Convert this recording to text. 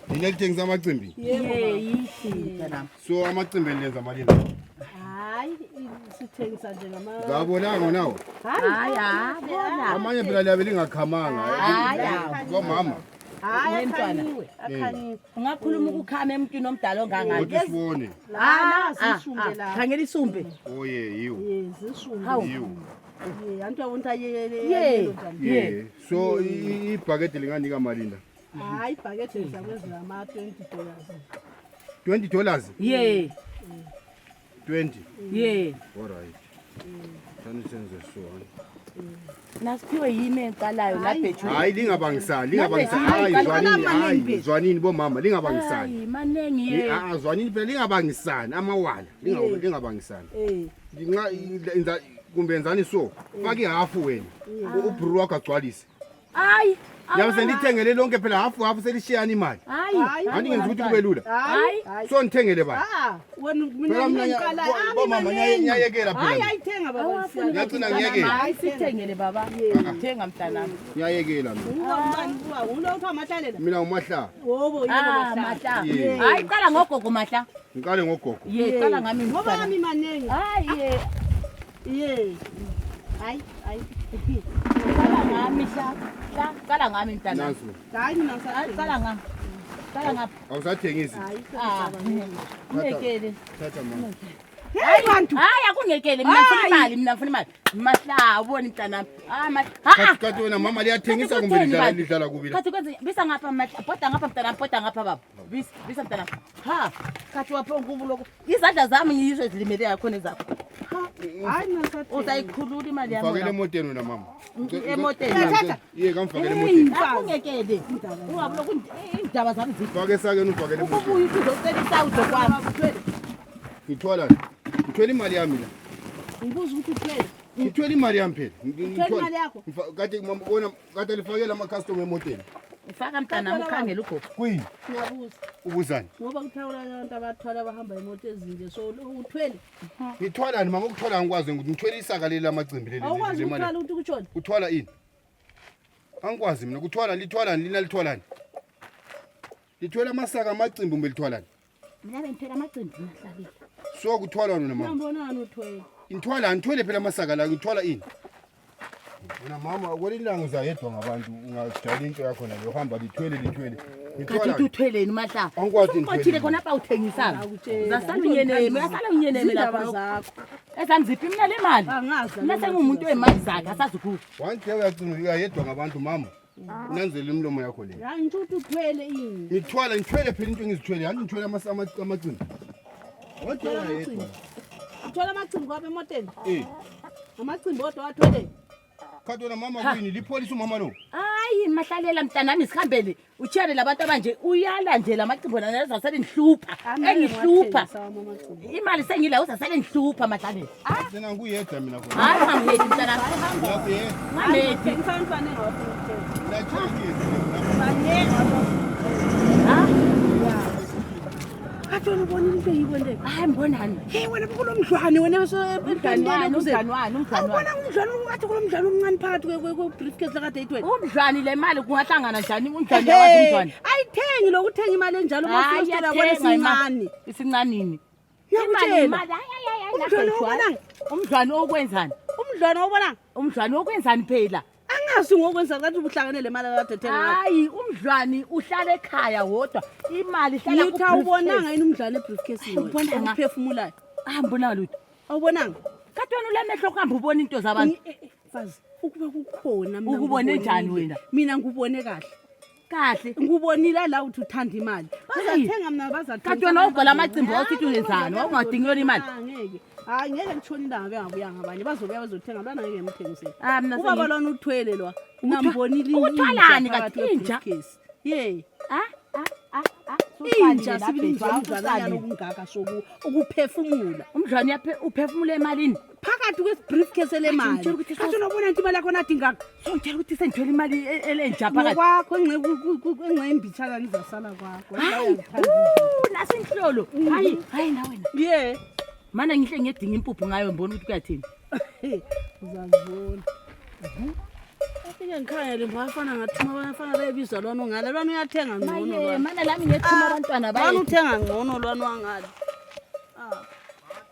Nilithengisa amacimbi? So amacimbi lenza malini? Hayi sithengisa nje ngama. Ngabonanga nawo. Hayi bona. Amanye phela liyabe lingakhamanga. Hayi ngomama. Hayi akhanyiwe, akhanyiwe. Ungakhuluma ukukhama emntwini omdala ongangani. Ngisibone. Zisumbe la. Khangela isumbe. Oye yiwo. Zisumbe. Yiwo. Antu awunta ye. So ibhakede linganika malini? Hayi ibhakede lizakwenzela ama $20. $20? Yeah. 20? Yeah. All right. Thani senze so. Nasiphiwe yimi eqalayo laphethu. Hayi lingabangisani, hayi zwanini bomama lingabangisani. Hayi manengi ye. Zwanini phela lingabangisani amawala, lingabangisani. Inga kumbe enzani so. Faki half wena. Ubhuru wakho agcwalise. Hayi. Yabe sendithengele lonke phela half selishiyana imali. Hayi. Ani ngenza ukuthi kube lula. Hayi. So ngithengele bani? Wena mina ngiqala bomama nyayekela phela. Hayi ayithenga baba. Ngiyacina ngiyekela. Hayi sithengele baba. Thenga mntanami. Nyayekela mina. Ungubani kuwa? Ulo Mahlalela? Mina uMahla. Wobo yebo Mahla. Hayi qala ngogogo Mahla. Ngiqale ngogogo. Ye qala ngami ngoba ngami manengi. Hayi ye. Hayi. Qala ngami hla. Qala ngami mntanami. Hayi mina ngisathi. Qala ngami. Qala ngapha. Awusathengisi? Ngekele. Thatha mama. Hayi bantu. Hayi akungekele mina ngifuna imali. Mahla ubona mntanami. Kathi wena mama liyathengisa kumbe lidlala kubila? Kathi kwenze bisa ngapha Mahla. Bhoda ngapha mntanami, bhoda ngapha baba. Bisa mntanami. Kathi wapho nkubuloko. Izandla zami ngiyisho zilimele yakho nezakho. Hayi mina ngisathi. Uzayikhulula imali yami. Fakele emotweni wena mama. Emoteni. Ye kamfakele emoteni. Akungekele. Ungabulo indaba zami Fake esakeni ufakele emoteni. ukubuya uzocela isawudo kwami. Ngithola ngithwele imali yami la. Ngibuza ukuthi uphele. Ngithwele imali yami phela. Uthwele imali yakho? Kade mama ubona kade lifakela ama customer emoteni. Ufaka mntanami ukhangela ugogo. Kuyini? Ngiyabuza. Ubuzani? Ngoba kuthawula abantu abathwala bahamba imoto ezinje so uthwele. Ngithwalani mama ukuthwala ngikwazi ukuthi ngithwele isaka leli lamacimbi leli. Awukwazi ukuthwala ukuthi kutshona? Uthwala ini? Angikwazi mina kuthwala lithwalani lina lithwalani? Lithwela amasaka amacimbi umbe lithwalani? Mina bengiphela amacimbi Mahlalile. So kuthwala wena mama. Ngibonani uthwele? Ngithwala ngithwele phela amasaka la ngithwala ini? Wena mama kwelilanga uzayedwa ngabantu ungajayela into yakho la uhamba lithwele. Kathi uthweleni Mahla. Angikwazi Uthile khona apha uthengisanga. Zasala unyeneme, yasala unyeneme lapho. Zakho. Ezanziphi mina le mali? Angazi. Mina sengumuntu wemali zakhe asazukuthi. Wanje uyacina uyayedwa ngabantu mama. Unanzele imlomo yakho le. Hayi ngithi uthwele ini? Ngithwele phela into engizithwele. Hani ngithwele amacimbi. Wanje uyayedwa. Uthola amacimbi kwapha emoteni? Amacimbi odwa wathwele. Khathi wena mama kuyini lipolisi umama lo? Hayi Mahlalela mntanami sikhambele. Utshele labantu abanje uyala nje lamacimbi wona azasale ngihlupha. Engihlupha. Imali sengila uzasale ngihlupha Mahlalela. Mina nguyedwa mina khona. Hayi ngamhedi mntanami. Ngamhedi. Ngifana ngawafuna ukuthela. Nathi Kathona ubonile into yikwende. Hayi mbonani. Hey wena kulo mdlwane wena so Umdlwane Ubona umdlwane ungathi kulo mdlwane omncane phakathi kwe briefcase la kade ayithwele. Umdlwane le mali kungahlangana njani umdlwane yawathi umdlwane? Ayithengi lokuthenga imali enjalo mafustela kwena sincane. Isincanini. Imali. Umdlwane obonanga. Umdlwane okwenzani? Umdlwane obonanga. Umdlwane okwenzani phela? Angazi ngokwenza ngathi ubuhlangane le mali akathethenga. Hayi umdlwane uhlala ekhaya wodwa. Imali ihlala Ngithi awubonanga yini umdlwane ebriefcase Ubonanga. uphefumulayo. Mbona lutho. Awubonanga? Kathi wena ulemehlo kuhamba ubona into zabantu. Fazi ukuba kukhona mina. Ukubone njani wena? Mina ngubone kahle. Kahle. Ngubonile la uthi uthanda imali. Bazathenga mina bazathenga. Kathi wena ugola amacimbi wasithi uyenzani? Wawungadingiyo imali. Ngeke. Hayi ngeke ngitshona indaba bengabuyanga abanye bazobuya bazothenga lana ngeke ngimthengisele. Mina ubaba lona uthwele lo. Nambonile uthwalani kathi inja? Ye. inja sibili umdlwana okungaka ukuphefumula umdlwana uphefumula emalini phakathi kwesibriefcase lemali athi unobona into imali yakho nathi ngaka songitshela ukuthi sengithwele imali elenja phakathi kwakho engcembitshana nizasala kwakho nasi inhlolo hayi na wena ye mana ngihle ngiyedinga impuphu ngayo mbona ukuthi kuyathini uzazibona afike ngikhangele ngafana ngathuma abafana bebiza lwana ngale lwana uyathenga ngcono mana lami ngethuma abantwana baye uthenga ngcono lwana wangale